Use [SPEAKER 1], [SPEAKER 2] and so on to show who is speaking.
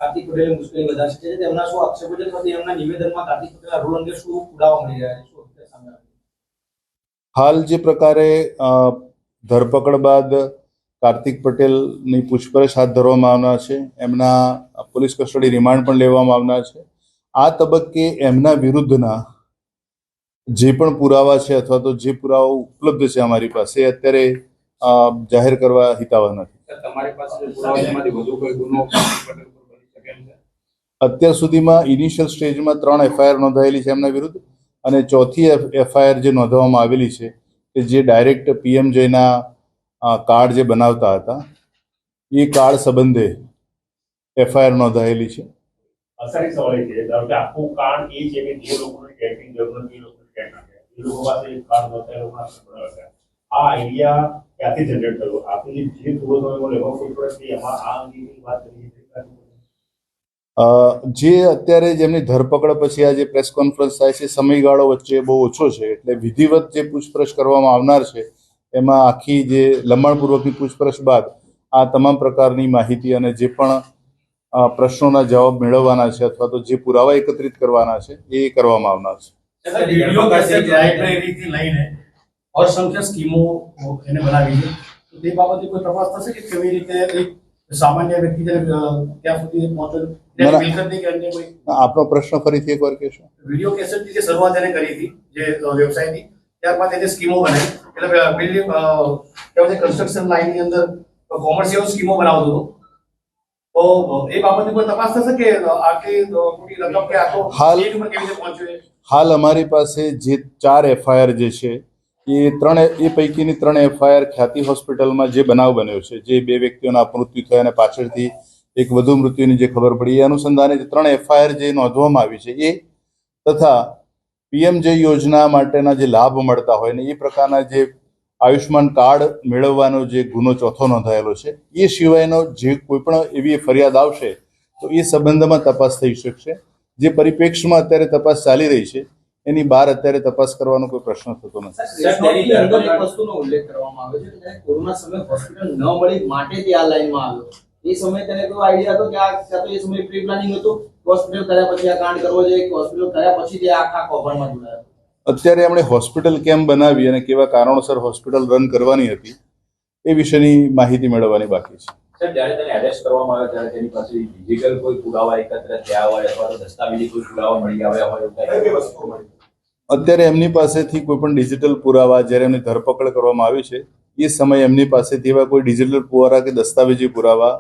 [SPEAKER 1] કાર્તિક પટેલે મુશ્કેલી વધારી છે તેમના શું આક્ષેપો છે પછી એમના નિવેદનમાં કાર્તિક પટેલના રોલ અંગે શું પુરાવા મળી રહ્યા છે, શું સામે આવ્યું?
[SPEAKER 2] હાલ જે પ્રકારે ધરપકડ બાદ કાર્તિક પટેલની પૂછપરછ હાથ ધરવામાં આવનાર છે, એમના પોલીસ કસ્ટડી રિમાન્ડ પણ લેવામાં આવનાર છે. આ તબક્કે એમના વિરુદ્ધના જે પણ પુરાવા છે અથવા તો જે પુરાવા ઉપલબ્ધ છે અમારી પાસે અત્યારે જાહેર કરવા હિતાવહ નથી.
[SPEAKER 1] તમારી પાસે પુરાવામાંથી વધુ કોઈ ગુનો કાર્તિક પટેલ પર બની શકે એમ છે?
[SPEAKER 2] અત્યાર સુધીમાં ઇનિશિયલ સ્ટેજમાં 3 FIR નોંધાયેલી છે એમના વિરુદ્ધ, અને ચોથી FIR જે નોંધવામાં આવેલી છે કે જે ડાયરેક્ટ PMJના કાર્ડ જે બનાવતા હતા એ કાર્ડ સંબંધે FIR નોંધાયેલી છે.
[SPEAKER 3] સર એક સવાલ એ છે કે આખું કાર્ડ એ છે કે જે લોકોને ટેગની જરૂર નથી એ લોકોને ટેગ નાખે, એ લોકો પાસે એક કાર્ડ નહોતા એ લોકોના બનાવે. આ આઈડિયા ક્યાંથી જનરેટ થયો? આપની જે થોડો સમય લેવા કોઈ પડે એમાં આ અંગેની વાત કરી
[SPEAKER 2] જે અત્યારે જેમની ધરપકડ પછી આ જે પ્રેસ કોન્ફરન્સ થાય છે સમયગાળો વચ્ચે બહુ ઓછો છે, એટલે વિધિવત જે પૂછપરછ કરવામાં આવનાર છે એમાં આખી જે લંબાણપૂર્વકની પૂછપરછ બાદ આ તમામ પ્રકારની માહિતી અને જે પણ પ્રશ્નોના જવાબ મેળવવાના છે અથવા તો જે પુરાવા એકત્રિત કરવાના છે એ કરવામાં આવનાર છે.
[SPEAKER 4] वीडियो कैसेट लाइब्रेरीથી લઈને અસંખ્ય સ્કીમો એને બનાવી છે, તો તે બાબતે કોઈ તપાસ થશે કે કેવી રીતે એક સામાન્ય વ્યક્તિ ત્યાં સુધી પહોંચ્યો? મિલકતની કે અન્ય કોઈ
[SPEAKER 2] આપનો પ્રશ્ન ફરીથી એકવાર કહેશો?
[SPEAKER 4] વિડીયો કેસેટની જે શરૂઆત એને કરી હતી જે વ્યવસાયની, ત્યારબાદ એને સ્કીમો બનાવી, એટલે બિલ્ડિંગ કહેવાય કન્સ્ટ્રક્શન લાઇનની અંદર કોમર્શિયલ સ્કીમો બનાવતો હતો. તો એ બાબતે કોઈ તપાસ થશે કે આટલી મોટી રકમ કે આખો સ્ટેજ ઉપર કેવી રીતે પહોંચ્યો?
[SPEAKER 2] હાલ અમારી પાસે જે 4 FIR જે છે એ પૈકીની 3 FIR ખ્યાતિ હોસ્પિટલમાં જે બનાવ બન્યો છે, જે 2 વ્યક્તિઓના મૃત્યુ થયા અને પાછળથી એક વધુ મૃત્યુની જે ખબર પડી, એ અનુસંધાને જે 3 FIR જે નોંધવામાં આવી છે એ તથા PMJ યોજના માટેના જે લાભ મળતા હોય ને એ પ્રકારના જે આયુષ્માન કાર્ડ મેળવવાનો જે ગુનો ચોથો નોંધાયેલો છે, એ સિવાયનો જે કોઈ પણ એવી ફરિયાદ આવશે તો એ સંબંધમાં તપાસ થઈ શકશે. જે પરિપ્રેક્ષમાં અત્યારે તપાસ ચાલી રહી છે એની બહાર અત્યારે તપાસ કરવાનો કોઈ પ્રશ્ન થતો નથી.
[SPEAKER 1] તેની અંદર એક વસ્તુનો ઉલ્લેખ કરવામાં આવ્યો છે કે કોરોના સમયે હોસ્પિટલ ન મળી માટે તે આ લાઈનમાં આવ્યો. એ સમયે તેને કોઈ આઈડિયા હતો કે આ તો એ સમયે પ્રી પ્લાનિંગ હતું, હોસ્પિટલ કર્યા પછી આ કાંડ કરવો જોઈએ કે હોસ્પિટલ કર્યા પછી તે આખા કૌભાંડમાં જોડાયો?
[SPEAKER 2] અત્યારે એમણે હોસ્પિટલ કેમ બનાવી અને કેવા કારણોસર હોસ્પિટલ રન કરવાની હતી એ વિશેની માહિતી મેળવવાની બાકી છે.
[SPEAKER 5] સર, જ્યારે તેને એરેસ્ટ કરવામાં આવ્યો ત્યારે તેની પાસે ડિજિટલ કોઈ પુરાવા એકત્ર થયા હોય અથવા તો દસ્તાવેજી કોઈ પુરાવા મળી આવ્યા હોય કઈ વસ્તુ મળી?
[SPEAKER 2] અત્યારે એમની પાસેથી કોઈ પણ ડિજિટલ પુરાવા જ્યારે એમની ધરપકડ કરવામાં આવી છે એ સમયે એમની પાસેથી એવા કોઈ ડિજિટલ પુરાવા કે દસ્તાવેજી પુરાવા